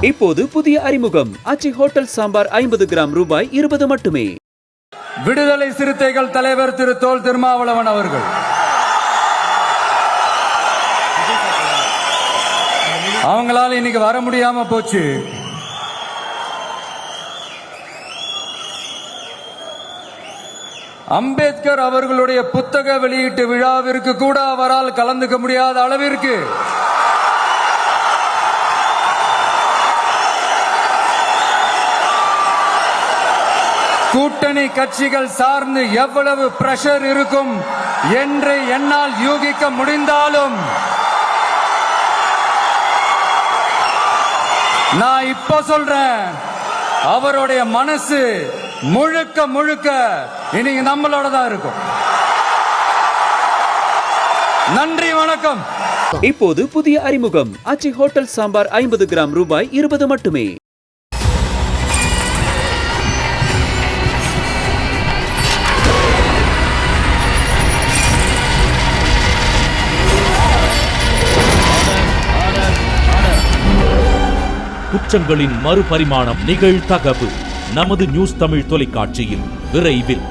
இப்போது புதிய அறிமுகம் ஆச்சி ஹோட்டல் சாம்பார் 50 கிராம் ரூபாய் 20 மட்டுமே. விடுதலை சிறுத்தைகள் தலைவர் திரு தோல் திருமாவளவன் அவர்கள். அவங்களால இன்னைக்கு வர முடியாம போச்சு. அம்பேத்கர் அவர்களுடைய புத்தக வெளியீட்டு விழாவிற்கு கூட அவரால் கலந்துக்க முடியாத அளவிற்கு கூட்டணி கட்சிகள் சார்ந்து எவ்வளவு பிரஷர் இருக்கும் என்று என்னால் யூகிக்க முடிந்தாலும் நான் இப்ப சொல்றேன், அவருடைய மனசு முழுக்க முழுக்க இன்னைக்கு நம்மளோட தான் இருக்கும். நன்றி, வணக்கம். இப்போது புதிய அறிமுகம் ஆச்சி ஹோட்டல் சாம்பார் 50 கிராம் ரூபாய் 20 மட்டுமே. குற்றங்களின் மறுபரிமாணம் நிகழ்தகவு நமது நியூஸ் தமிழ் தொலைக்காட்சியில் விரைவில்.